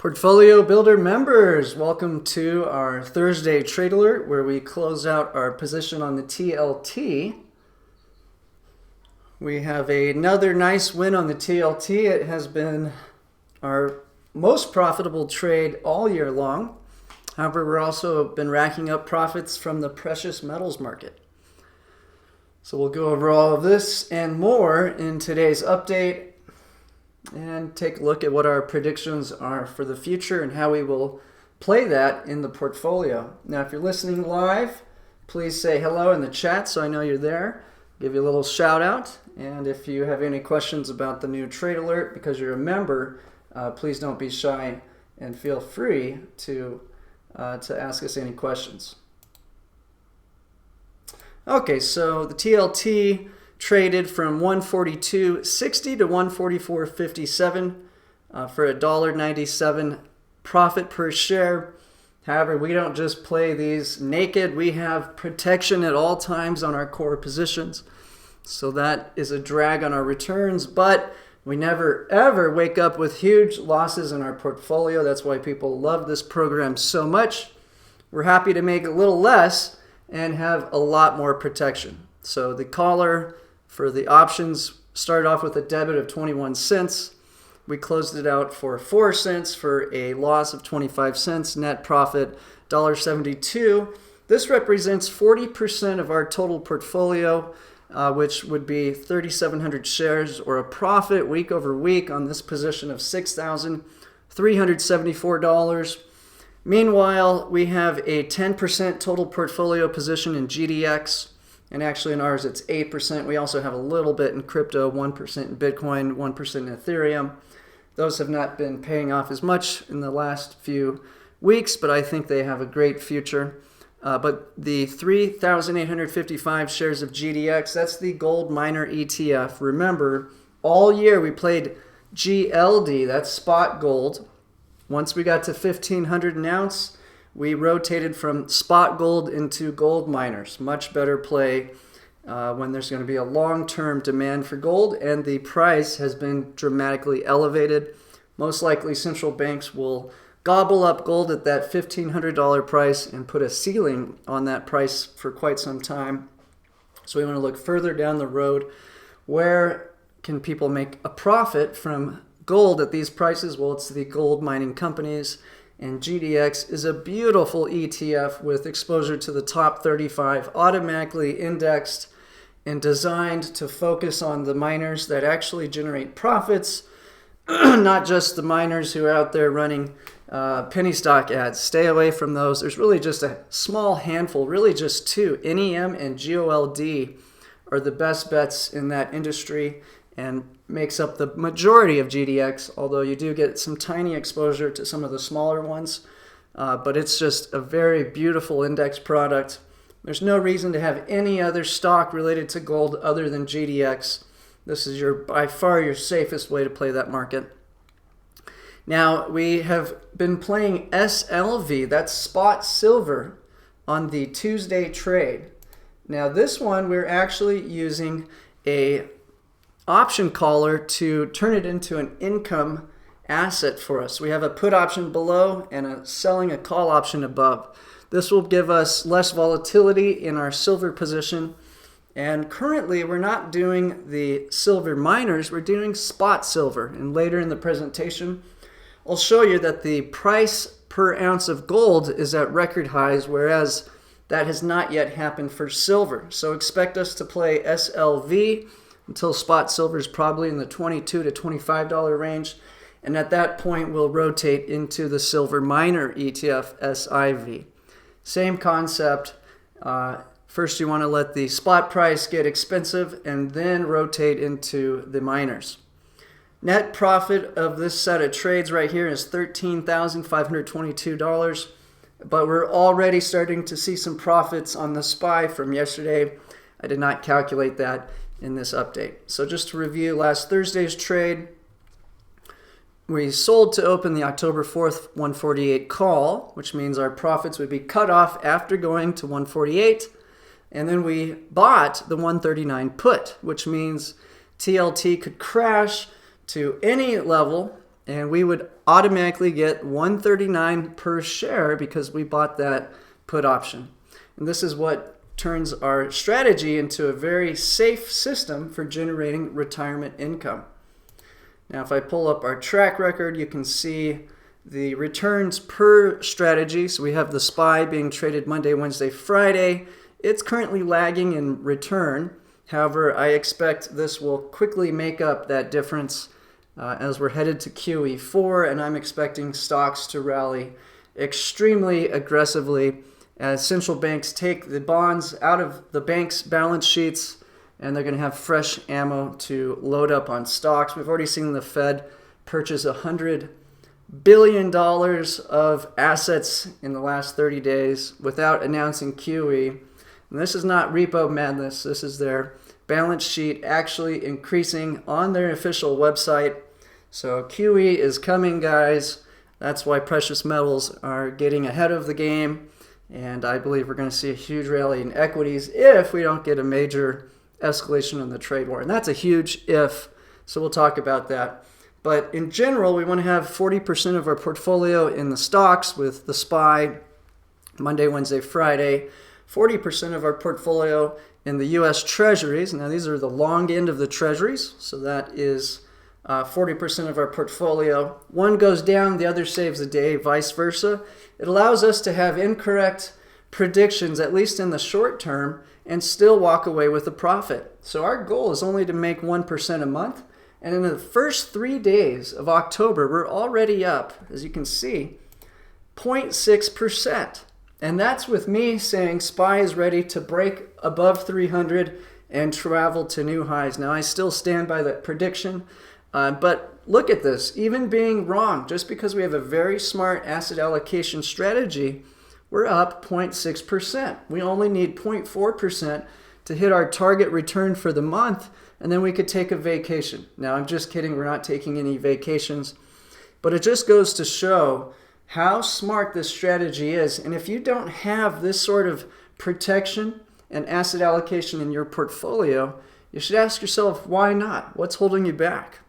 Portfolio Builder members, welcome to our Thursday Trade Alert where we close out our position on the TLT. We have another nice win on the TLT. It has been our most profitable trade all year long. However, we're also been racking up profits from the precious metals market. So we'll go over all of this and more in today's update and take a look at what our predictions are for the future and how we will play that in the portfolio. Now, if you're listening live, please say hello in the chat so I know you're there. Give you a little shout out. And if you have any questions about the new Trade Alert because you're a member, please don't be shy and feel free to ask us any questions. Okay, so the TLT traded from 142.60 to 144.57 for $1.97 profit per share. However, we don't just play these naked. We have protection at all times on our core positions. So that is a drag on our returns, but we never ever wake up with huge losses in our portfolio. That's why people love this program so much. We're happy to make a little less and have a lot more protection. So the caller for the options started off with a debit of 21 cents. We closed it out for 4 cents for a loss of 25 cents. Net profit $1.72. This represents 40% of our total portfolio, which would be 3,700 shares, or a profit week over week on this position of $6,374. Meanwhile, we have a 10% total portfolio position in GDX. And actually in ours, it's 8%. We also have a little bit in crypto, 1% in Bitcoin, 1% in Ethereum. Those have not been paying off as much in the last few weeks, but I think they have a great future. But the 3,855 shares of GDX, that's the gold miner ETF. Remember, all year we played GLD, that's spot gold. Once we got to 1,500 an ounce, we rotated from spot gold into gold miners. Much better play when there's going to be a long-term demand for gold, and the price has been dramatically elevated. Most likely central banks will gobble up gold at that $1,500 price and put a ceiling on that price for quite some time. So we want to look further down the road. Where can people make a profit from gold at these prices? Well, it's the gold mining companies. And GDX is a beautiful ETF with exposure to the top 35, automatically indexed and designed to focus on the miners that actually generate profits, not just the miners who are out there running penny stock ads. Stay away from those. There's really just a small handful, really just two. NEM and GOLD are the best bets in that industry and makes up the majority of GDX, although you do get some tiny exposure to some of the smaller ones. But it's just a very beautiful index product. There's no reason to have any other stock related to gold other than GDX. This is by far your safest way to play that market. Now, we have been playing SLV, that's spot silver, on the Tuesday trade. Now, this one we're actually using a option caller to turn it into an income asset for us. We have a put option below and selling a call option above. This will give us less volatility in our silver position. And currently we're not doing the silver miners, we're doing spot silver. And later in the presentation, I'll show you that the price per ounce of gold is at record highs, whereas that has not yet happened for silver. So expect us to play SLV until spot silver is probably in the $22 to $25 range. And at that point, we'll rotate into the silver miner ETF, SIV. Same concept. First, you want to let the spot price get expensive and then rotate into the miners. Net profit of this set of trades right here is $13,522. But we're already starting to see some profits on the SPY from yesterday. I did not calculate that in this update. So just to review last Thursday's trade, we sold to open the October 4th 148 call, which means our profits would be cut off after going to 148. And then we bought the 139 put, which means TLT could crash to any level and we would automatically get $139 per share because we bought that put option. And this is what turns our strategy into a very safe system for generating retirement income. Now, if I pull up our track record, you can see the returns per strategy. So we have the SPY being traded Monday, Wednesday, Friday. It's currently lagging in return. However, I expect this will quickly make up that difference as we're headed to QE4, and I'm expecting stocks to rally extremely aggressively as central banks take the bonds out of the banks' balance sheets, and they're going to have fresh ammo to load up on stocks. We've already seen the Fed purchase $100 billion of assets in the last 30 days without announcing QE. And this is not repo madness. This is their balance sheet actually increasing on their official website. So QE is coming, guys. That's why precious metals are getting ahead of the game. And I believe we're going to see a huge rally in equities if we don't get a major escalation in the trade war. And that's a huge if, so we'll talk about that. But in general, we want to have 40% of our portfolio in the stocks with the SPY Monday, Wednesday, Friday. 40% of our portfolio in the U.S. Treasuries. Now, these are the long end of the Treasuries, so that is 40% of our portfolio. One goes down, the other saves the day, vice versa. It allows us to have incorrect predictions, at least in the short term, and still walk away with a profit. So our goal is only to make 1% a month. And in the first 3 days of October, we're already up, as you can see, 0.6%. And that's with me saying SPY is ready to break above 300 and travel to new highs. Now, I still stand by that prediction, but look at this. Even being wrong, just because we have a very smart asset allocation strategy, we're up 0.6%. We only need 0.4% to hit our target return for the month, and then we could take a vacation. Now, I'm just kidding. We're not taking any vacations, but it just goes to show how smart this strategy is. And if you don't have this sort of protection and asset allocation in your portfolio, you should ask yourself, why not? What's holding you back?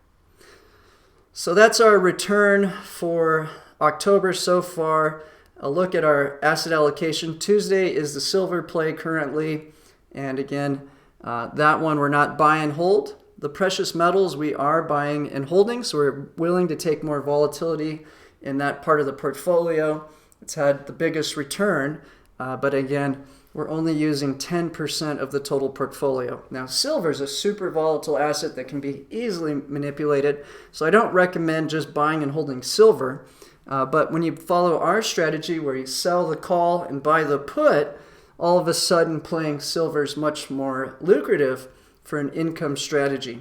So that's our return for October so far. A look at our asset allocation. Tuesday is the silver play currently. And again, that one we're not buy and hold. The precious metals we are buying and holding, so we're willing to take more volatility in that part of the portfolio. It's had the biggest return, but again, we're only using 10% of the total portfolio. Now, silver is a super volatile asset that can be easily manipulated, so I don't recommend just buying and holding silver. But when you follow our strategy where you sell the call and buy the put, all of a sudden playing silver is much more lucrative for an income strategy.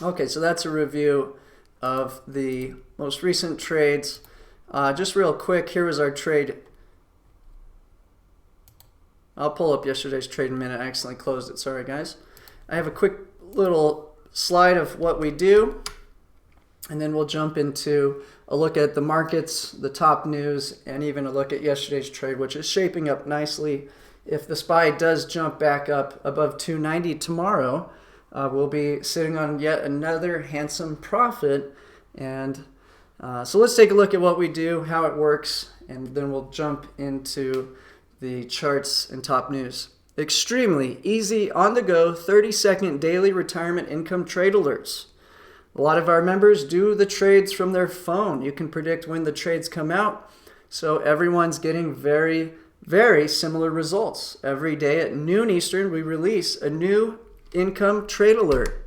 Okay, so that's a review of the most recent trades. Just real quick, here was our trade. I'll pull up yesterday's trade in a minute. I accidentally closed it. Sorry, guys. I have a quick little slide of what we do, and then we'll jump into a look at the markets, the top news, and even a look at yesterday's trade, which is shaping up nicely. If the SPY does jump back up above 290 tomorrow, we'll be sitting on yet another handsome profit. And so let's take a look at what we do, how it works, and then we'll jump into the charts and top news. Extremely easy, on-the-go, 30-second daily retirement income trade alerts. A lot of our members do the trades from their phone. You can predict when the trades come out, so everyone's getting very, very similar results. Every day at noon Eastern, we release a new income trade alert.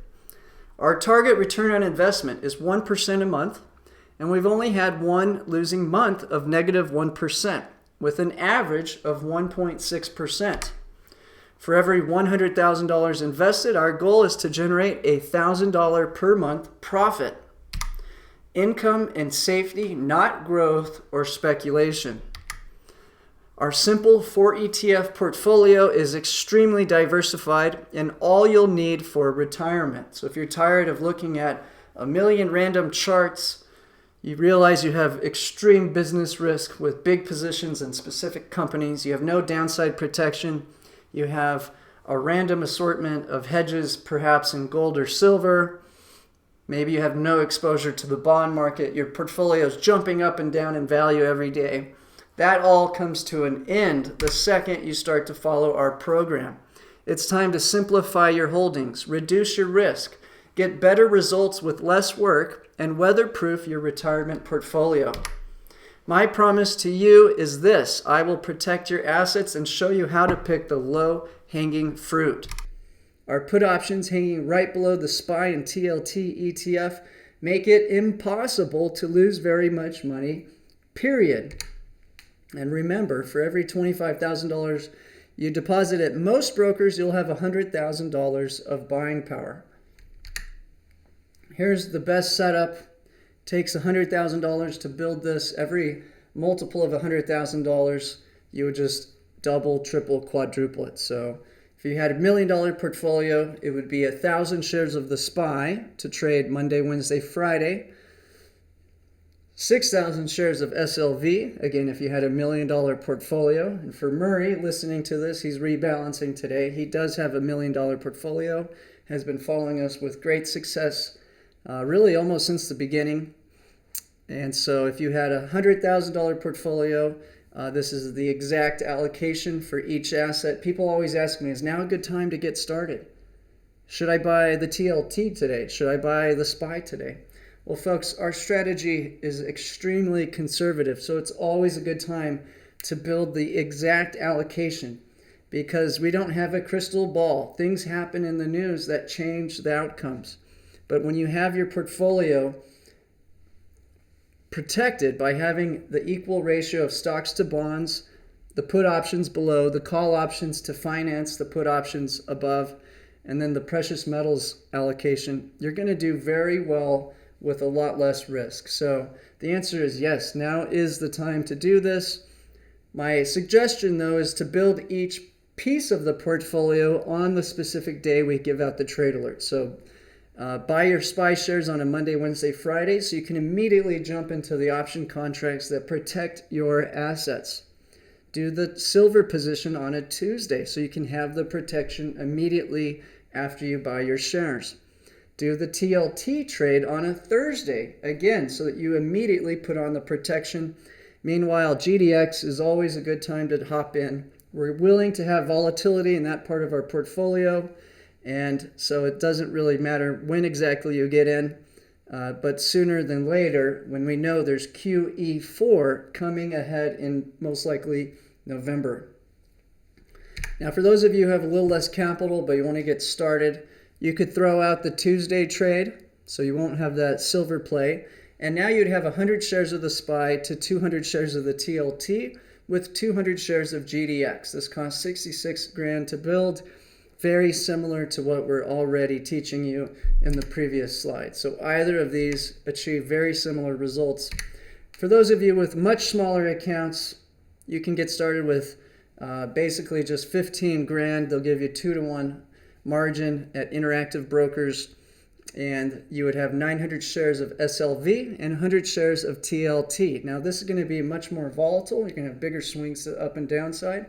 Our target return on investment is 1% a month, and we've only had one losing month of negative 1%, with an average of 1.6%. For every $100,000 invested, our goal is to generate a $1,000 per month profit. Income and safety, not growth or speculation. Our simple 4 ETF portfolio is extremely diversified and all you'll need for retirement. So if you're tired of looking at a million random charts, you realize you have extreme business risk with big positions in specific companies. You have no downside protection. You have a random assortment of hedges, perhaps in gold or silver. Maybe you have no exposure to the bond market. Your portfolio is jumping up and down in value every day. That all comes to an end the second you start to follow our program. It's time to simplify your holdings, reduce your risk, get better results with less work, and weatherproof your retirement portfolio. My promise to you is this: I will protect your assets and show you how to pick the low-hanging fruit. Our put options hanging right below the SPY and TLT ETF make it impossible to lose very much money, period. And remember, for every $25,000 you deposit at most brokers, you'll have $100,000 of buying power. Here's the best setup. Takes $100,000 to build this. Every multiple of $100,000, you would just double, triple, quadruple it. So if you had $1 million portfolio, it would be 1,000 shares of the SPY to trade Monday, Wednesday, Friday. 6,000 shares of SLV, again, if you had $1 million portfolio. And for Murray, listening to this, he's rebalancing today. He does have $1 million portfolio, has been following us with great success, really almost since the beginning. And so if you had a $100,000 portfolio, this is the exact allocation for each asset. People always ask me, is now a good time to get started? Should I buy the TLT today? Should I buy the SPY today? Well, folks, our strategy is extremely conservative, so it's always a good time to build the exact allocation because we don't have a crystal ball. Things happen in the news that change the outcomes. But when you have your portfolio protected by having the equal ratio of stocks to bonds, the put options below, the call options to finance the put options above, and then the precious metals allocation, you're going to do very well with a lot less risk. So the answer is yes, now is the time to do this. My suggestion, though, is to build each piece of the portfolio on the specific day we give out the trade alert. So buy your SPY shares on a Monday, Wednesday, Friday, so you can immediately jump into the option contracts that protect your assets. Do the silver position on a Tuesday, so you can have the protection immediately after you buy your shares. Do the TLT trade on a Thursday, again, so that you immediately put on the protection. Meanwhile, GDX is always a good time to hop in. We're willing to have volatility in that part of our portfolio, and so it doesn't really matter when exactly you get in, but sooner than later, when we know there's QE4 coming ahead in most likely November. Now, for those of you who have a little less capital, but you want to get started, you could throw out the Tuesday trade, so you won't have that silver play. And now you'd have 100 shares of the SPY to 200 shares of the TLT with 200 shares of GDX. This costs 66 grand to build, very similar to what we're already teaching you in the previous slide. So either of these achieve very similar results. For those of you with much smaller accounts, you can get started with basically just 15 grand. They'll give you 2-to-1 margin at Interactive Brokers, and you would have 900 shares of SLV and 100 shares of TLT. Now, this is going to be much more volatile. You're going to have bigger swings to up and downside.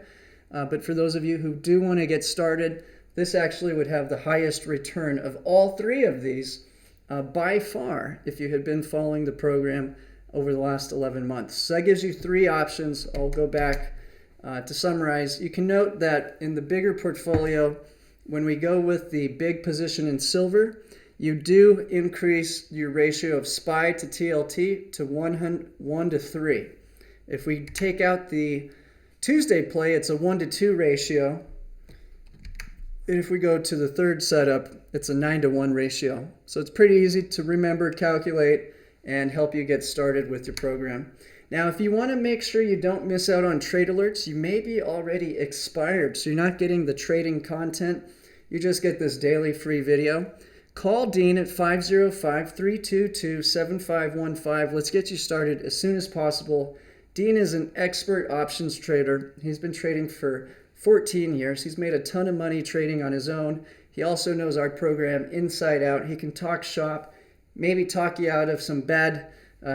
But for those of you who do want to get started, this actually would have the highest return of all three of these by far if you had been following the program over the last 11 months. So that gives you three options. I'll go back to summarize. You can note that in the bigger portfolio, when we go with the big position in silver, you do increase your ratio of SPY to TLT to 1 to 3. If we take out the Tuesday play, it's a 1-to-2 ratio. And if we go to the third setup, it's a 9-to-1 ratio. So it's pretty easy to remember, calculate, and help you get started with your program. Now, if you want to make sure you don't miss out on trade alerts, you may be already expired, so you're not getting the trading content. You just get this daily free video. Call Dean at 505-322-7515. Let's get you started as soon as possible. Dean is an expert options trader. He's been trading for 14 years. He's made a ton of money trading on his own. He also knows our program inside out. He can talk shop, maybe talk you out of some bad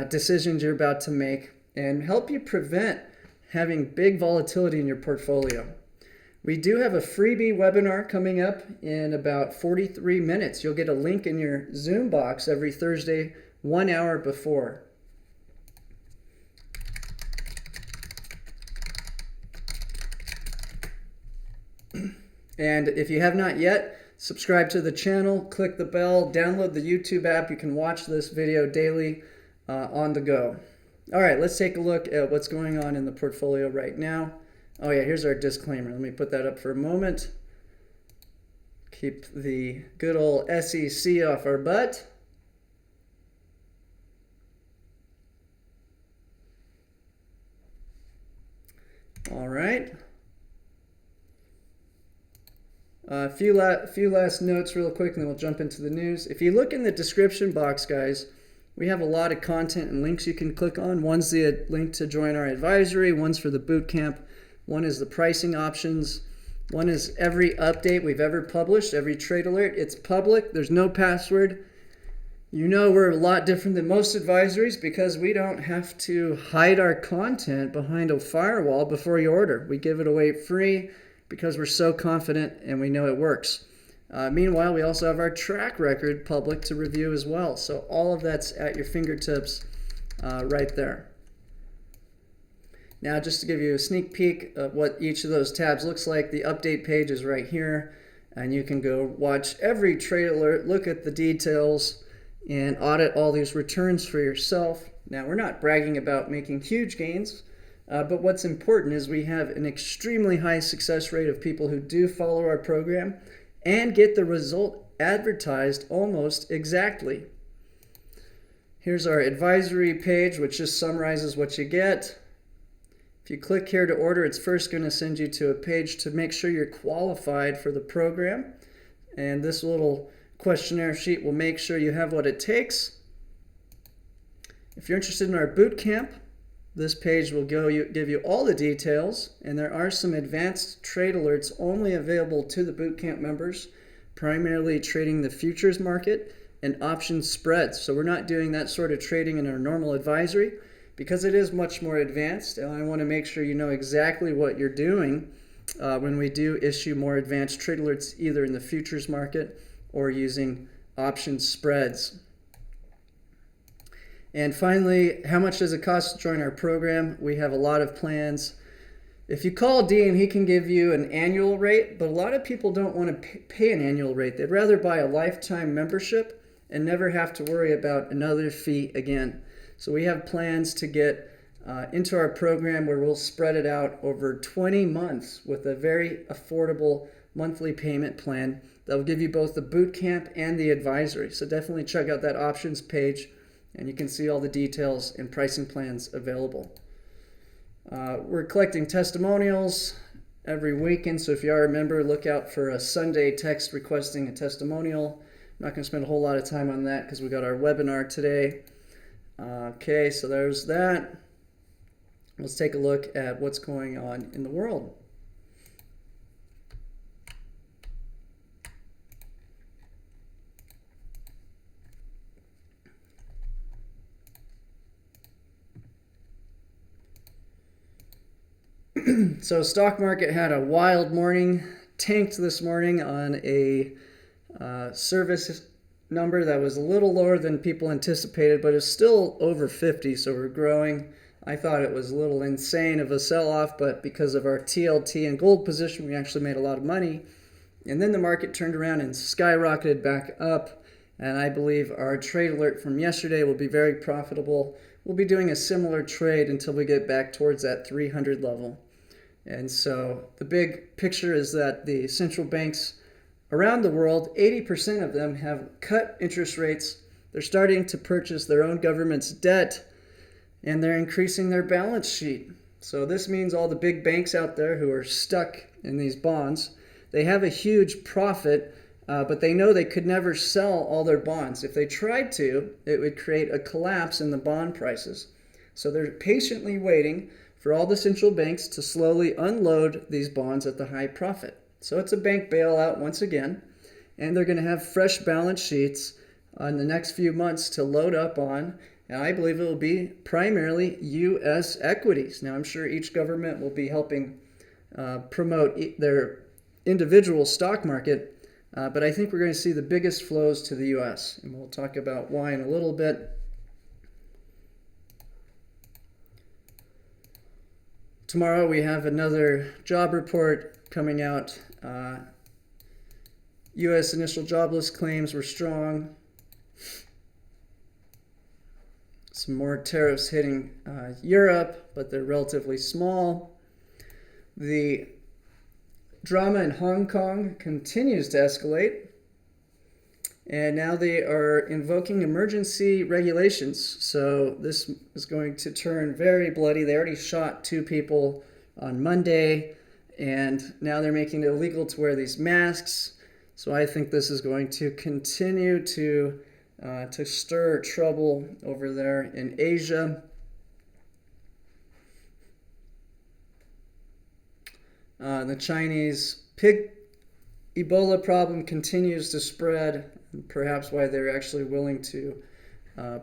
decisions you're about to make, and help you prevent having big volatility in your portfolio. We do have a freebie webinar coming up in about 43 minutes. You'll get a link in your Zoom box every Thursday, 1 hour before. And if you have not yet, subscribe to the channel, click the bell, download the YouTube app. You can watch this video daily on the go. All right, let's take a look at what's going on in the portfolio right now. Oh yeah, here's our disclaimer. Let me put that up for a moment. Keep the good old SEC off our butt. All right. A few last notes real quick, and then we'll jump into the news. If you look in the description box, guys, we have a lot of content and links you can click on. One's the link to join our advisory, one's for the boot camp, one is the pricing options, one is every update we've ever published, every trade alert. It's public, there's no password. You know we're a lot different than most advisories because we don't have to hide our content behind a firewall before you order. We give it away free because we're so confident and we know it works. Meanwhile, we also have our track record public to review as well. So all of that's at your fingertips right there. Now, just to give you a sneak peek of what each of those tabs looks like, the update page is right here. And you can go watch every trade alert, look at the details, and audit all these returns for yourself. Now, we're not bragging about making huge gains. But what's important is we have an extremely high success rate of people who do follow our program and get the result advertised almost exactly. Here's our advisory page, which just summarizes what you get. If you click here to order, it's first going to send you to a page to make sure you're qualified for the program. And this little questionnaire sheet will make sure you have what it takes. If you're interested in our boot camp, this page will give you all the details, and there are some advanced trade alerts only available to the bootcamp members, primarily trading the futures market and option spreads. So we're not doing that sort of trading in our normal advisory because it is much more advanced, and I want to make sure you know exactly what you're doing when we do issue more advanced trade alerts, either in the futures market or using option spreads. And finally, how much does it cost to join our program? We have a lot of plans. If you call Dean, he can give you an annual rate, but a lot of people don't want to pay an annual rate. They'd rather buy a lifetime membership and never have to worry about another fee again. So we have plans to get into our program where we'll spread it out over 20 months with a very affordable monthly payment plan that will give you both the boot camp and the advisory. So definitely check out that options page, and you can see all the details and pricing plans available. We're collecting testimonials every weekend, so if you are a member, look out for a Sunday text requesting a testimonial. I'm not going to spend a whole lot of time on that because we got our webinar today. Okay, so there's that. Let's take a look at what's going on in the world. So stock market had a wild morning, tanked this morning on a service number that was a little lower than people anticipated, but it's still over 50, so we're growing. I thought it was a little insane of a sell-off, but because of our TLT and gold position, we actually made a lot of money. And then the market turned around and skyrocketed back up, and I believe our trade alert from yesterday will be very profitable. We'll be doing a similar trade until we get back towards that 300 level. And so the big picture is that the central banks around the world, 80% of them have cut interest rates. They're starting to purchase their own government's debt, and they're increasing their balance sheet. So this means all the big banks out there who are stuck in these bonds, they have a huge profit, but they know they could never sell all their bonds. If they tried to, it would create a collapse in the bond prices. So they're patiently waiting for all the central banks to slowly unload these bonds at the high profit. So it's a bank bailout once again, and they're going to have fresh balance sheets in the next few months to load up on, and I believe it will be primarily U.S. equities. Now, I'm sure each government will be helping promote their individual stock market, but I think we're going to see the biggest flows to the U.S., and we'll talk about why in a little bit. Tomorrow we have another job report coming out. U.S. initial jobless claims were strong. Some more tariffs hitting Europe, but they're relatively small. The drama in Hong Kong continues to escalate, and now they are invoking emergency regulations. So this is going to turn very bloody. They already shot 2 people on Monday, and now they're making it illegal to wear these masks. So I think this is going to continue to stir trouble over there in Asia. The Chinese pig Ebola problem continues to spread, perhaps why they're actually willing to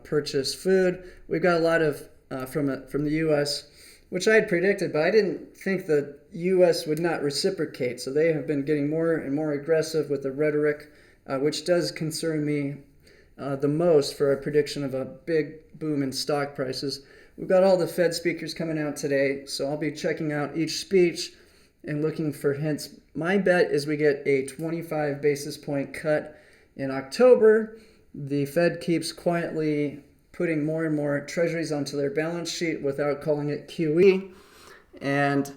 purchase food. We've got a lot of from the U.S., which I had predicted, but I didn't think the U.S. would not reciprocate. So they have been getting more and more aggressive with the rhetoric, which does concern me the most for a prediction of a big boom in stock prices. We've got all the Fed speakers coming out today, so I'll be checking out each speech and looking for hints. My bet is we get a 25 basis point cut in October. The Fed keeps quietly putting more and more treasuries onto their balance sheet without calling it QE. And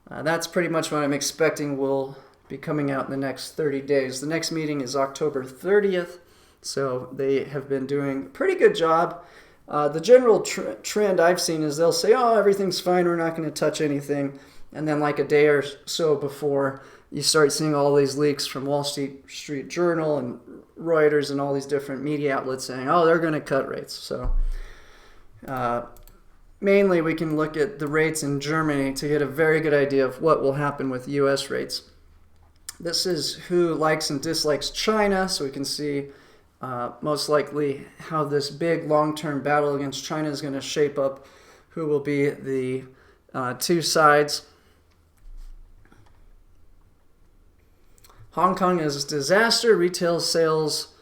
that's pretty much what I'm expecting will be coming out in the next 30 days. The next meeting is October 30th. So they have been doing a pretty good job. The general trend I've seen is they'll say, oh, everything's fine, we're not going to touch anything. And then like a day or so before, you start seeing all these leaks from Wall Street Journal and Reuters and all these different media outlets saying, oh, they're going to cut rates. So mainly we can look at the rates in Germany to get a very good idea of what will happen with U.S. rates. This is who likes and dislikes China, so we can see most likely how this big long-term battle against China is going to shape up, who will be the two sides. Hong Kong is a disaster. Retail sales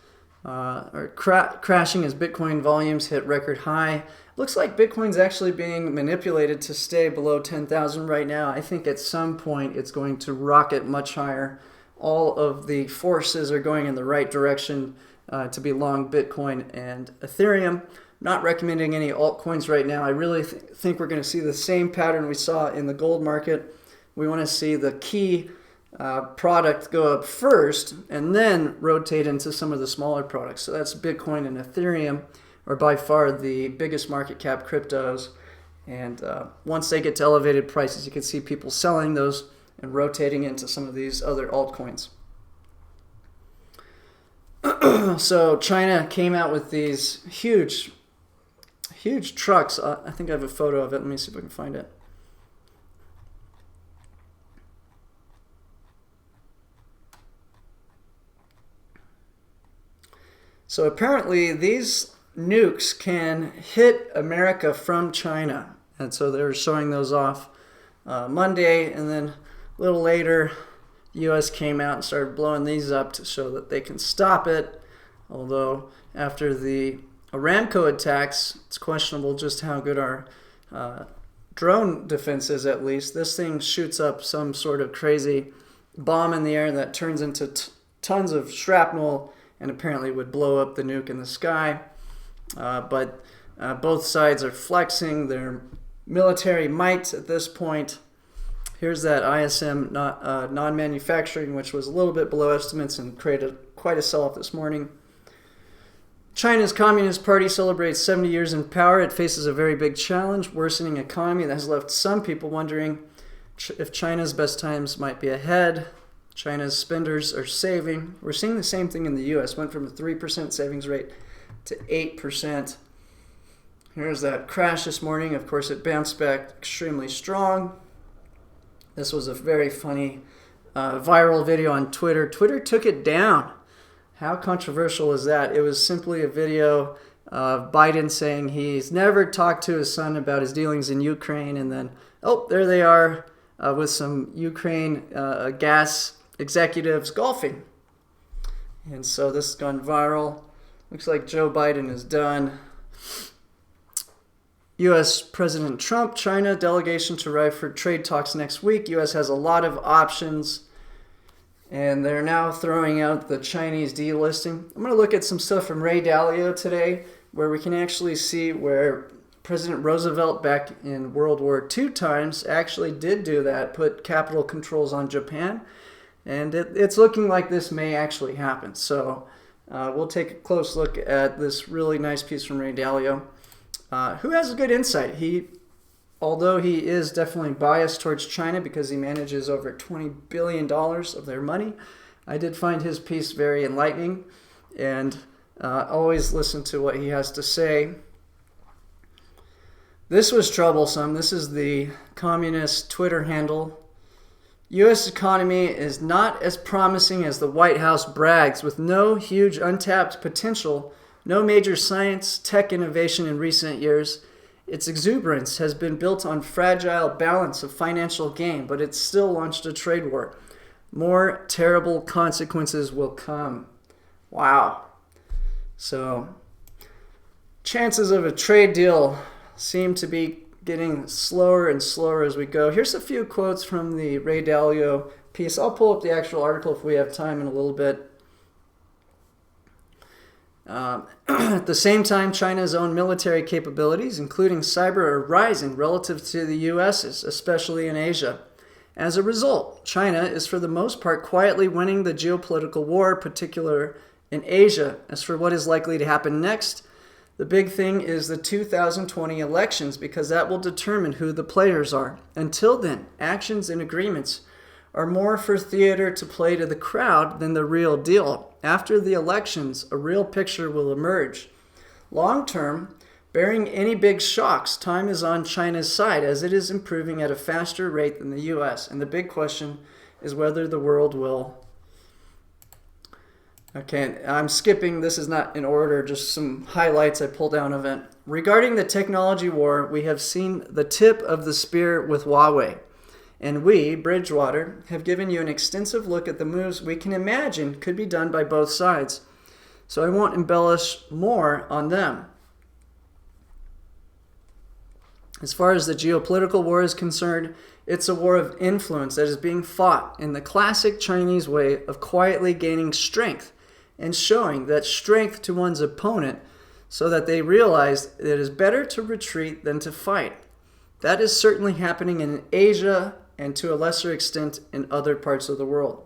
are crashing as Bitcoin volumes hit record high. Looks like Bitcoin's actually being manipulated to stay below 10,000 right now. I think at some point it's going to rocket much higher. All of the forces are going in the right direction to be long Bitcoin and Ethereum. Not recommending any altcoins right now. I really think we're going to see the same pattern we saw in the gold market. We want to see the key product go up first and then rotate into some of the smaller products. So that's Bitcoin and Ethereum are by far the biggest market cap cryptos. And once they get to elevated prices, you can see people selling those and rotating into some of these other altcoins. So China came out with these huge trucks. I think I have a photo of it. Let me see if I can find it. So apparently these nukes can hit America from China. And so they were showing those off Monday, and then a little later, the U.S. came out and started blowing these up to show that they can stop it. Although after the Aramco attacks, it's questionable just how good our drone defense is, at least. This thing shoots up some sort of crazy bomb in the air that turns into tons of shrapnel and apparently would blow up the nuke in the sky. But both sides are flexing their military might at this point. Here's that ISM non-manufacturing, which was a little bit below estimates and created quite a sell-off this morning. China's Communist Party celebrates 70 years in power. It faces a very big challenge, worsening economy that has left some people wondering if China's best times might be ahead. China's spenders are saving. We're seeing the same thing in the U.S. Went from a 3% savings rate to 8%. Here's that crash this morning. Of course, it bounced back extremely strong. This was a very funny viral video on Twitter. Twitter took it down. How controversial is that? It was simply a video of Biden saying he's never talked to his son about his dealings in Ukraine, and then, oh, there they are, with some Ukraine gas executives golfing. And so this has gone viral. Looks like Joe Biden is done. U.S. President Trump, China delegation to arrive for trade talks next week. U.S. has a lot of options, and they're now throwing out the Chinese delisting. I'm going to look at some stuff from Ray Dalio today, where we can actually see where President Roosevelt back in World War II times actually did do that, put capital controls on Japan, and it's looking like this may actually happen. So we'll take a close look at this really nice piece from Ray Dalio. Who has a good insight. Although he is definitely biased towards China because he manages over $20 billion of their money, I did find his piece very enlightening, and always listen to what he has to say. This was troublesome. This is the communist Twitter handle. U.S. economy is not as promising as the White House brags, with no huge untapped potential. No major science, tech innovation in recent years. Its exuberance has been built on fragile balance of financial gain, but it's still launched a trade war. More terrible consequences will come. Wow. So, chances of a trade deal seem to be getting slower and slower as we go. Here's a few quotes from the Ray Dalio piece. I'll pull up the actual article if we have time in a little bit. At the same time, China's own military capabilities, including cyber, are rising relative to the U.S.'s, especially in Asia. As a result, China is for the most part quietly winning the geopolitical war, particularly in Asia. As for what is likely to happen next, the big thing is the 2020 elections, because that will determine who the players are. Until then, actions and agreements are more for theater to play to the crowd than the real deal. After the elections, a real picture will emerge. Long term, bearing any big shocks, time is on China's side, as it is improving at a faster rate than the U.S. And the big question is whether the world will. Okay, I'm skipping. This is not in order, just some highlights I pulled down of it. Regarding the technology war, we have seen the tip of the spear with Huawei. And we, Bridgewater, have given you an extensive look at the moves we can imagine could be done by both sides. So I won't embellish more on them. As far as the geopolitical war is concerned, it's a war of influence that is being fought in the classic Chinese way of quietly gaining strength and showing that strength to one's opponent so that they realize that it is better to retreat than to fight. That is certainly happening in Asia and to a lesser extent in other parts of the world.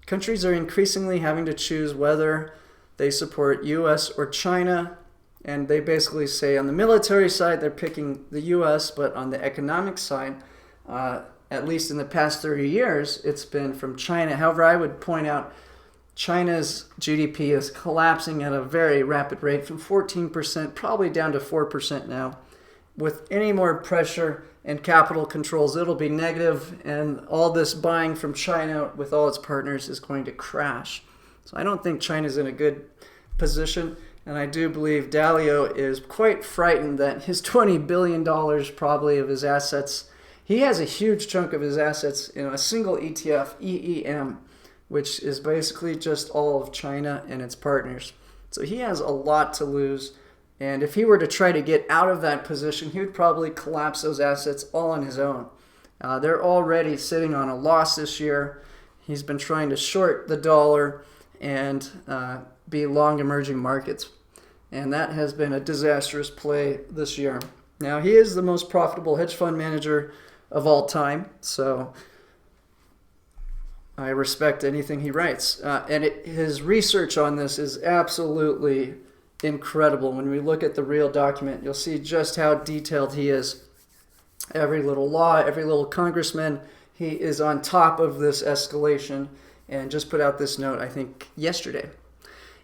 Countries are increasingly having to choose whether they support U.S. or China, and they basically say on the military side they're picking the U.S., but on the economic side, at least in the past 30 years, it's been from China. However, I would point out China's GDP is collapsing at a very rapid rate from 14% probably down to 4% now. With any more pressure and capital controls, it'll be negative, and all this buying from China with all its partners is going to crash. So I don't think China's in a good position, and I do believe Dalio is quite frightened that his $20 billion probably of his assets, he has a huge chunk of his assets in a single ETF, EEM, which is basically just all of China and its partners. So he has a lot to lose. And if he were to try to get out of that position, he would probably collapse those assets all on his own. They're already sitting on a loss this year. He's been trying to short the dollar and be long emerging markets. And that has been a disastrous play this year. Now, he is the most profitable hedge fund manager of all time, so I respect anything he writes. His research on this is absolutely incredible. When we look at the real document, you'll see just how detailed he is. Every little law, every little congressman, he is on top of this escalation, and just put out this note, I think, yesterday.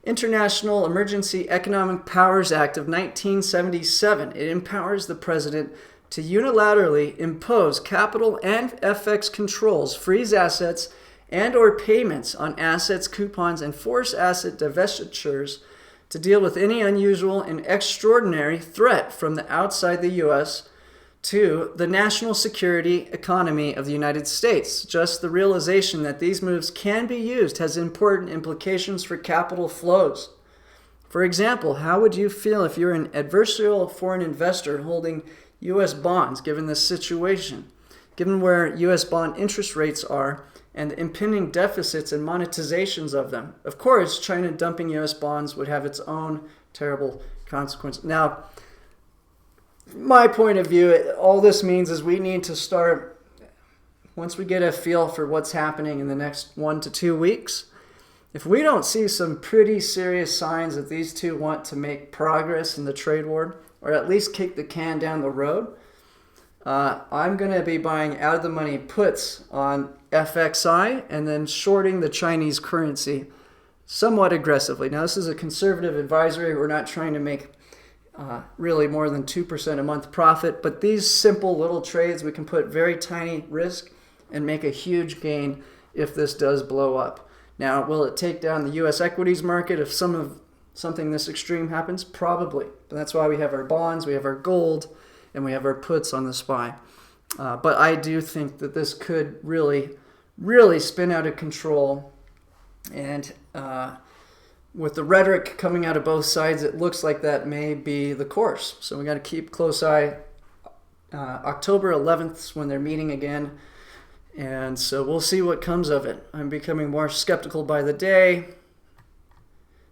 International Emergency Economic Powers Act of 1977. It empowers the president to unilaterally impose capital and FX controls, freeze assets and or payments on assets, coupons, and force asset divestitures to deal with any unusual and extraordinary threat from the outside the U.S. to the national security economy of the United States. Just the realization that these moves can be used has important implications for capital flows. For example, how would you feel if you're an adversarial foreign investor holding U.S. bonds, given this situation? Given where U.S. bond interest rates are and the impending deficits and monetizations of them. Of course, China dumping U.S. bonds would have its own terrible consequences. Now, my point of view, all this means is we need to start, once we get a feel for what's happening in the next 1 to 2 weeks, if we don't see some pretty serious signs that these two want to make progress in the trade war, or at least kick the can down the road, I'm going to be buying out of the money puts on FXI and then shorting the Chinese currency somewhat aggressively. Now, this is a conservative advisory. We're not trying to make really more than 2% a month profit, but these simple little trades, we can put very tiny risk and make a huge gain if this does blow up. Now, will it take down the U.S. equities market if something this extreme happens? Probably. But that's why we have our bonds, we have our gold, and we have our puts on the SPY. But I do think that this could really, really spin out of control. And with the rhetoric coming out of both sides, it looks like that may be the course. So we got to keep close eye. October 11th is when they're meeting again. And so we'll see what comes of it. I'm becoming more skeptical by the day.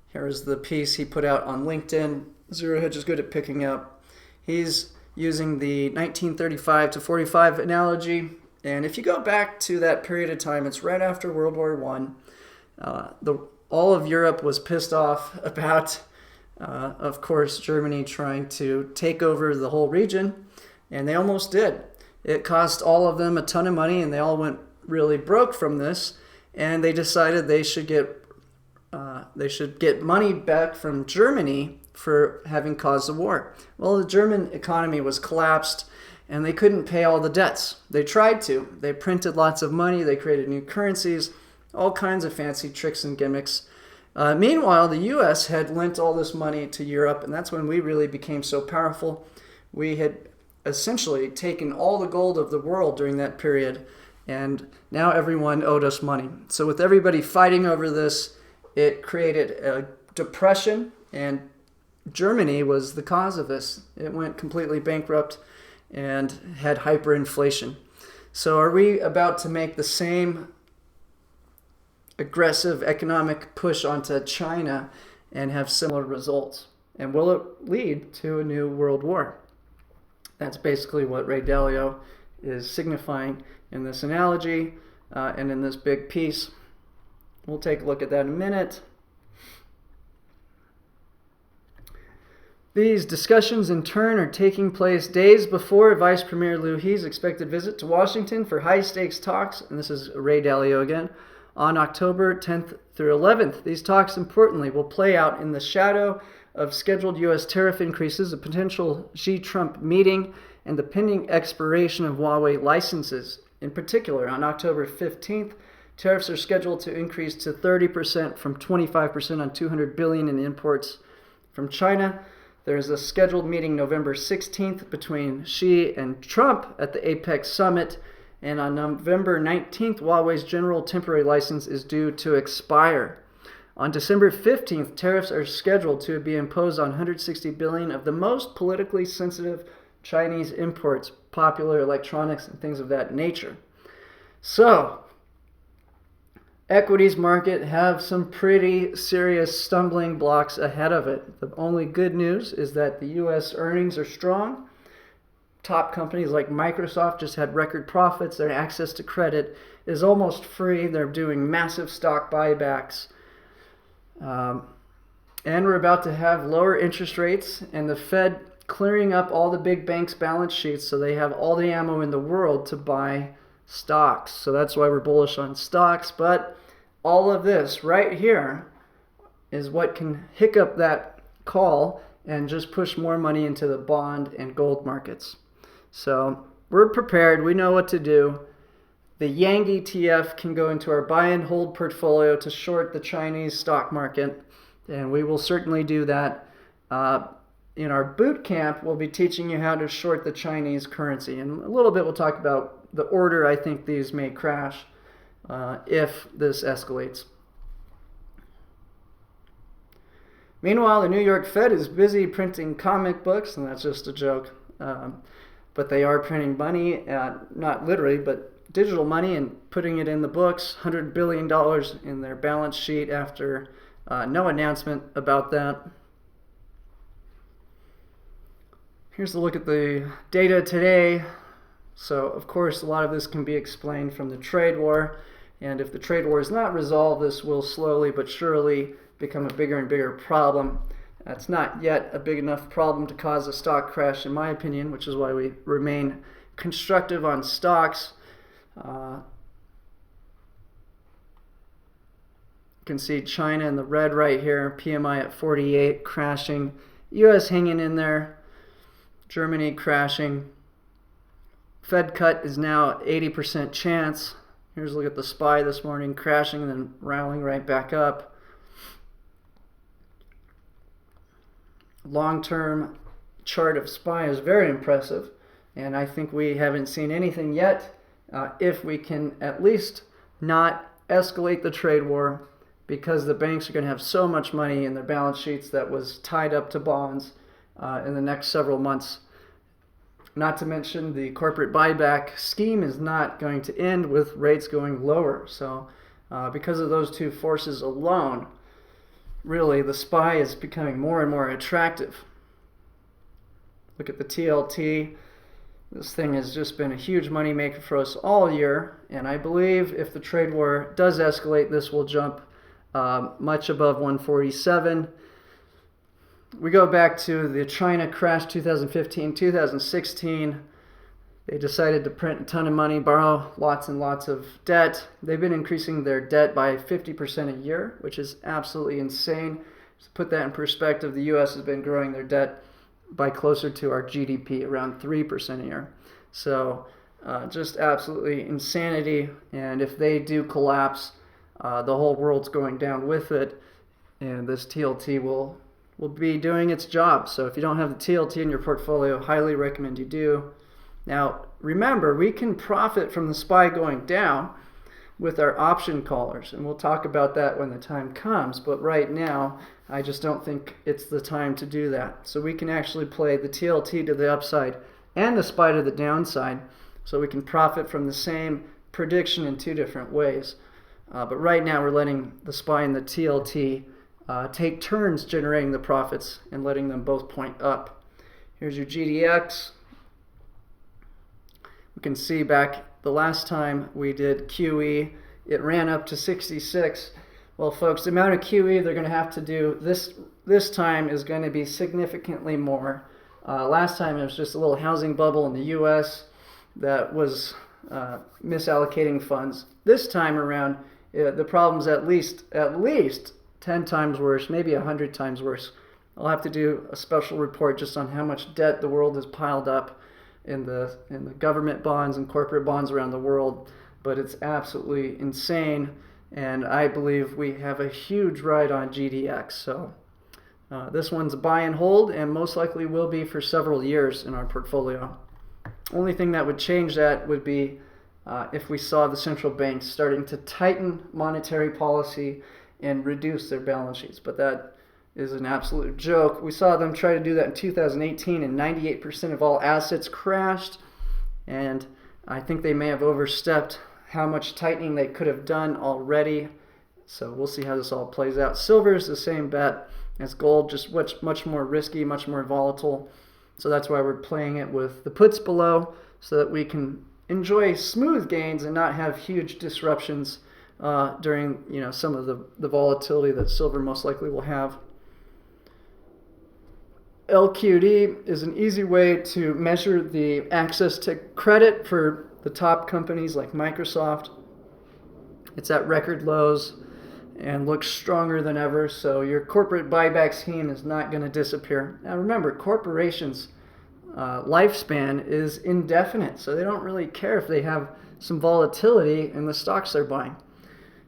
Here's the piece he put out on LinkedIn. Zero Hedge is good at picking up. He's using the 1935 to 45 analogy. And if you go back to that period of time, it's right after World War I. All of Europe was pissed off about, of course, Germany trying to take over the whole region. And they almost did. It cost all of them a ton of money, and they all went really broke from this. And they decided they should get money back from Germany for having caused the war. Well, the German economy was collapsed, and they couldn't pay all the debts. They tried to. They printed lots of money. They created new currencies, all kinds of fancy tricks and gimmicks. Meanwhile, the U.S. had lent all this money to Europe, and that's when we really became so powerful. We had essentially taken all the gold of the world during that period, and now everyone owed us money. So with everybody fighting over this, it created a depression, and Germany was the cause of this. It went completely bankrupt and had hyperinflation. So are we about to make the same aggressive economic push onto China and have similar results? And will it lead to a new world war? That's basically what Ray Dalio is signifying in this analogy and in this big piece. We'll take a look at that in a minute. These discussions in turn are taking place days before Vice Premier Liu He's expected visit to Washington for high-stakes talks, and this is Ray Dalio again, on October 10th through 11th. These talks, importantly, will play out in the shadow of scheduled U.S. tariff increases, a potential Xi-Trump meeting, and the pending expiration of Huawei licenses. In particular, on October 15th, tariffs are scheduled to increase to 30% from 25% on $200 billion in imports from China. There is a scheduled meeting November 16th between Xi and Trump at the APEC summit. And on November 19th, Huawei's general temporary license is due to expire. On December 15th, tariffs are scheduled to be imposed on 160 billion of the most politically sensitive Chinese imports, popular electronics and things of that nature. So, equities market have some pretty serious stumbling blocks ahead of it. The only good news is that the U.S. earnings are strong. Top companies like Microsoft just had record profits. Their access to credit is almost free. They're doing massive stock buybacks. And we're about to have lower interest rates and the Fed clearing up all the big banks' balance sheets so they have all the ammo in the world to buy stocks. So that's why we're bullish on stocks. But all of this right here is what can hiccup that call and just push more money into the bond and gold markets. So we're prepared. We know what to do. The Yang ETF can go into our buy and hold portfolio to short the Chinese stock market, and we will certainly do that. in our boot camp, we'll be teaching you how to short the Chinese currency. And a little bit we'll talk about the order I think these may crash if this escalates. Meanwhile, the New York Fed is busy printing comic books, and that's just a joke. But they are printing money, not literally, but digital money, and putting it in the books, $100 billion in their balance sheet after no announcement about that. Here's a look at the data today. So, of course, a lot of this can be explained from the trade war. And if the trade war is not resolved, this will slowly but surely become a bigger and bigger problem. It's not yet a big enough problem to cause a stock crash, in my opinion, which is why we remain constructive on stocks. You can see China in the red right here, PMI at 48, crashing. US hanging in there, Germany crashing. Fed cut is now 80% chance. Here's a look at the SPY this morning, crashing and then rallying right back up. Long-term chart of SPY is very impressive, and I think we haven't seen anything yet. If we can at least not escalate the trade war, because the banks are going to have so much money in their balance sheets that was tied up to bonds in the next several months. Not to mention the corporate buyback scheme is not going to end with rates going lower. So because of those two forces alone, really the SPY is becoming more and more attractive. Look at the TLT. This thing has just been a huge money maker for us all year, and I believe if the trade war does escalate, this will jump much above 147. We go back to the China crash 2015, 2016. They decided to print a ton of money, borrow lots and lots of debt. They've been increasing their debt by 50% a year, which is absolutely insane. To put that in perspective, the U.S. has been growing their debt by closer to our GDP, around 3% a year. So just absolutely insanity. And if they do collapse, the whole world's going down with it. And this TLT will be doing its job. So if you don't have the TLT in your portfolio, highly recommend you do. Now, remember, we can profit from the SPY going down with our option callers, and we'll talk about that when the time comes, but right now, I just don't think it's the time to do that. So we can actually play the TLT to the upside and the SPY to the downside, so we can profit from the same prediction in two different ways. But right now, we're letting the SPY and the TLT take turns generating the profits and letting them both point up. Here's your GDX. We can see back the last time we did QE, it ran up to 66. Well, folks, the amount of QE they're going to have to do this time is going to be significantly more. Last time it was just a little housing bubble in the U.S. that was misallocating funds. This time around, the problem's at least 10 times worse, maybe 100 times worse. I'll have to do a special report just on how much debt the world has piled up in the government bonds and corporate bonds around the world, but it's absolutely insane, and I believe we have a huge ride on GDX. So this one's a buy and hold, and most likely will be for several years in our portfolio. Only thing that would change that would be if we saw the central banks starting to tighten monetary policy and reduce their balance sheets, but that is an absolute joke. We saw them try to do that in 2018, and 98% of all assets crashed, and I think they may have overstepped how much tightening they could have done already. So we'll see how this all plays out. Silver is the same bet as gold, just much more risky, much more volatile. So that's why we're playing it with the puts below, so that we can enjoy smooth gains and not have huge disruptions during some of the volatility that silver most likely will have. LQD is an easy way to measure the access to credit for the top companies like Microsoft. It's at record lows and looks stronger than ever, so your corporate buyback scheme is not going to disappear. Now remember, corporations' lifespan is indefinite, so they don't really care if they have some volatility in the stocks they're buying,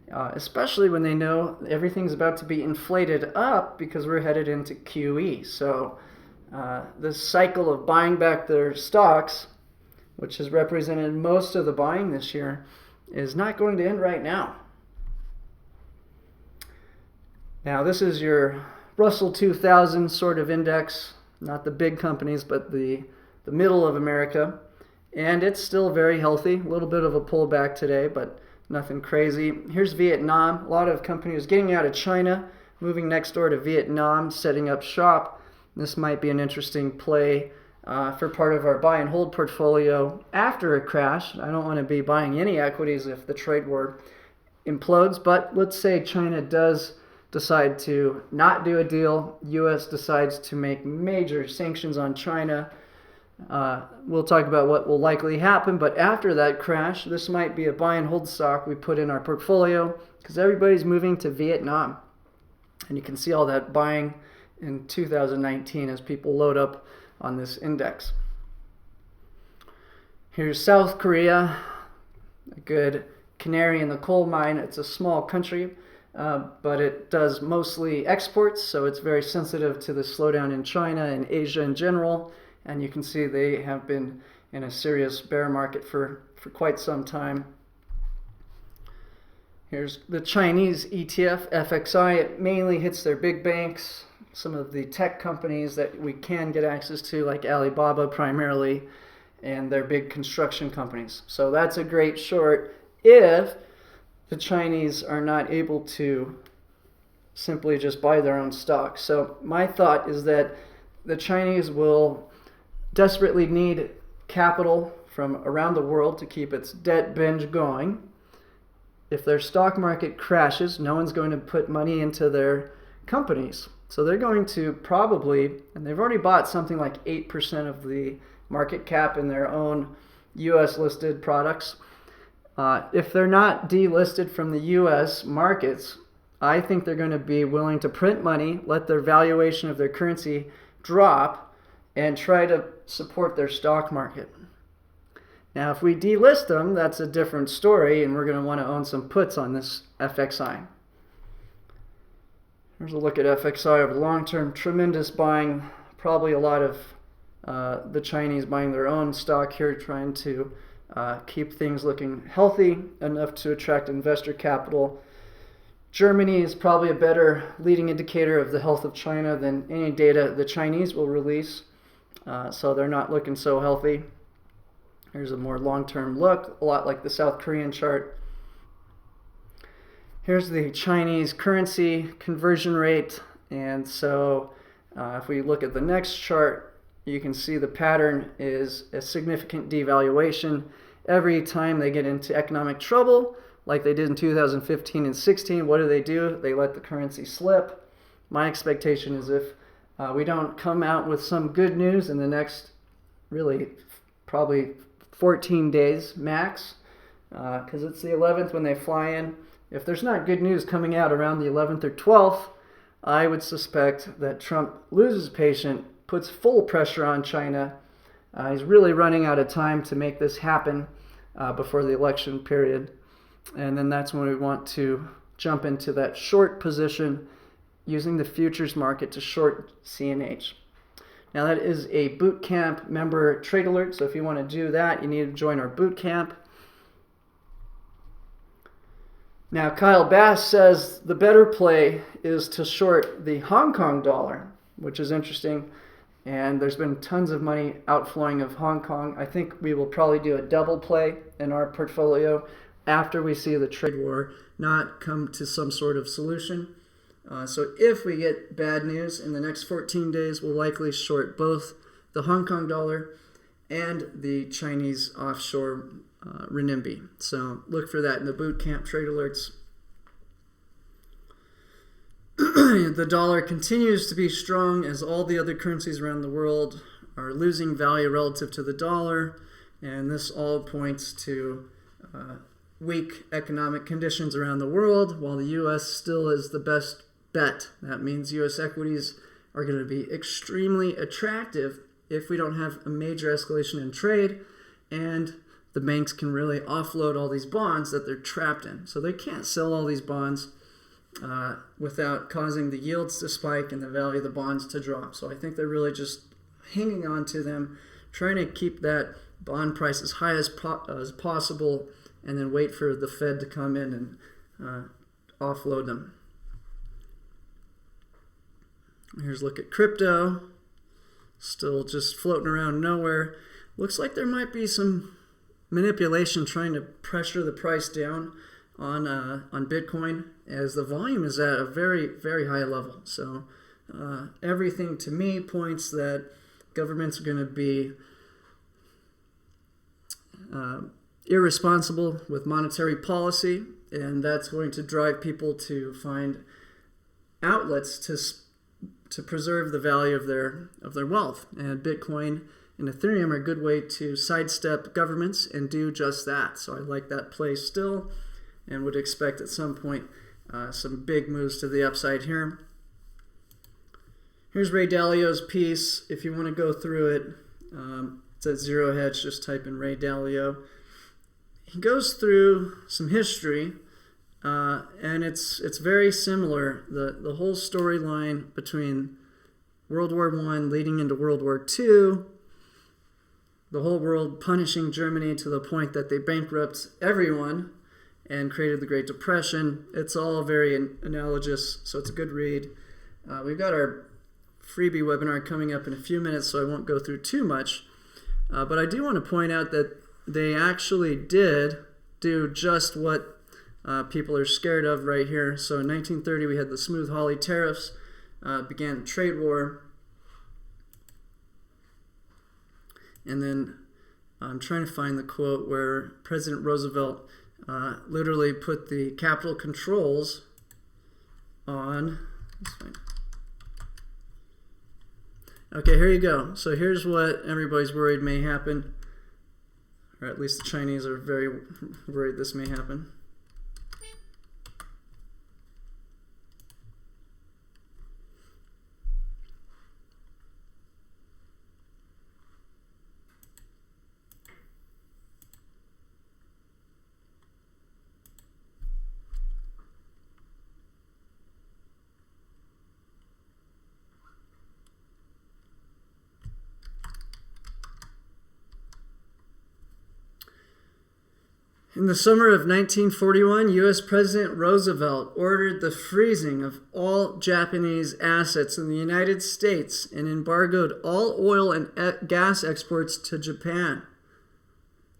especially when they know everything's about to be inflated up because we're headed into QE. So this cycle of buying back their stocks, which has represented most of the buying this year, is not going to end right now. Now, this is your Russell 2000 sort of index, not the big companies, but the middle of America. And it's still very healthy. A little bit of a pullback today, but nothing crazy. Here's Vietnam. A lot of companies getting out of China, moving next door to Vietnam, setting up shop. This might be an interesting play for part of our buy and hold portfolio after a crash. I don't want to be buying any equities if the trade war implodes, but let's say China does decide to not do a deal. U.S. decides to make major sanctions on China. We'll talk about what will likely happen, but after that crash, this might be a buy and hold stock we put in our portfolio because everybody's moving to Vietnam. And you can see all that buying in 2019 as people load up on this index. Here's South Korea, a good canary in the coal mine. It's a small country, but it does mostly exports, so it's very sensitive to the slowdown in China and Asia in general. And you can see they have been in a serious bear market for quite some time. Here's the Chinese ETF, FXI. It mainly hits their big banks, some of the tech companies that we can get access to, like Alibaba primarily, and their big construction companies. So that's a great short if the Chinese are not able to simply just buy their own stock. So my thought is that the Chinese will desperately need capital from around the world to keep its debt binge going. If their stock market crashes, no one's going to put money into their companies. So they're going to probably, and they've already bought something like 8% of the market cap in their own U.S. listed products. If they're not delisted from the U.S. markets, I think they're going to be willing to print money, let their valuation of their currency drop, and try to support their stock market. Now, if we delist them, that's a different story, and we're going to want to own some puts on this FXI. Here's a look at FXI over the long term. Tremendous buying, probably a lot of the Chinese buying their own stock here, trying to keep things looking healthy enough to attract investor capital. Germany is probably a better leading indicator of the health of China than any data the Chinese will release. So they're not looking so healthy. Here's a more long-term look, a lot like the South Korean chart. Here's the Chinese currency conversion rate. And so if we look at the next chart, you can see the pattern is a significant devaluation. Every time they get into economic trouble, like they did in 2015 and 16, what do? They let the currency slip. My expectation is if we don't come out with some good news in the next, really, probably 14 days max, because it's the 11th when they fly in. If there's not good news coming out around the 11th or 12th, I would suspect that Trump loses patience, puts full pressure on China. He's really running out of time to make this happen before the election period. And then that's when we want to jump into that short position using the futures market to short CNH. Now that is a boot camp member trade alert, so if you want to do that, you need to join our boot camp. Now Kyle Bass says the better play is to short the Hong Kong dollar, which is interesting, and there's been tons of money outflowing of Hong Kong. I think we will probably do a double play in our portfolio after we see the trade war not come to some sort of solution. So if we get bad news in the next 14 days, we'll likely short both the Hong Kong dollar and the Chinese offshore renminbi. So look for that in the boot camp trade alerts. The dollar continues to be strong as all the other currencies around the world are losing value relative to the dollar, and this all points to weak economic conditions around the world, while the U.S. still is the best bet. That means U.S. equities are going to be extremely attractive if we don't have a major escalation in trade, and the banks can really offload all these bonds that they're trapped in. So they can't sell all these bonds without causing the yields to spike and the value of the bonds to drop. So I think they're really just hanging on to them, trying to keep that bond price as high as possible, and then wait for the Fed to come in and offload them. Here's a look at crypto. Still just floating around nowhere. Looks like there might be some manipulation trying to pressure the price down on Bitcoin, as the volume is at a very, very high level. So everything to me points that governments are going to be irresponsible with monetary policy, and that's going to drive people to find outlets to preserve the value of their wealth. And Bitcoin and Ethereum are a good way to sidestep governments and do just that. So I like that play still, and would expect at some point some big moves to the upside here. Here's Ray Dalio's piece. If you want to go through it, it's at Zero Hedge. Just type in Ray Dalio. He goes through some history, and it's very similar. The whole storyline between World War I leading into World War II, the whole world punishing Germany to the point that they bankrupt everyone and created the Great Depression. It's all very analogous, so it's a good read. We've got our freebie webinar coming up in a few minutes, so I won't go through too much. But I do want to point out that they actually did do just what people are scared of right here. So in 1930, we had the Smoot-Hawley tariffs, began the trade war. And then I'm trying to find the quote where President Roosevelt literally put the capital controls on. Okay, here you go. So here's what everybody's worried may happen, or at least the Chinese are very worried this may happen. In the summer of 1941, U.S. President Roosevelt ordered the freezing of all Japanese assets in the United States and embargoed all oil and gas exports to Japan.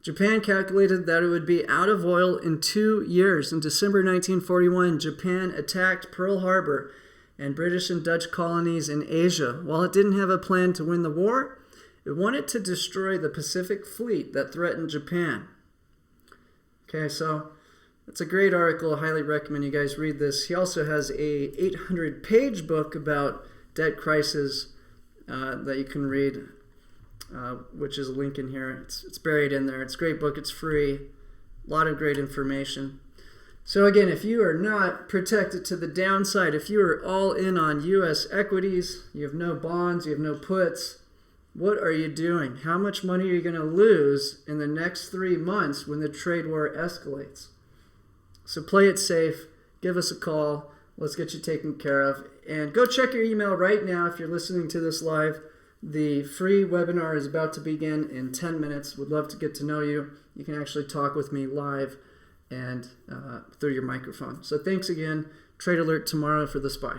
Japan calculated that it would be out of oil in 2 years. In December 1941, Japan attacked Pearl Harbor and British and Dutch colonies in Asia. While it didn't have a plan to win the war, it wanted to destroy the Pacific Fleet that threatened Japan. Okay, so it's a great article. I highly recommend you guys read this. He also has a 800-page book about debt crisis that you can read, which is a link in here. It's buried in there. It's a great book. It's free. A lot of great information. So again, if you are not protected to the downside, if you are all in on U.S. equities, you have no bonds, you have no puts, what are you doing? How much money are you going to lose in the next 3 months when the trade war escalates? So play it safe. Give us a call. Let's get you taken care of. And go check your email right now if you're listening to this live. The free webinar is about to begin in 10 minutes. Would love to get to know you. You can actually talk with me live and through your microphone. So thanks again. Trade alert tomorrow for the SPY.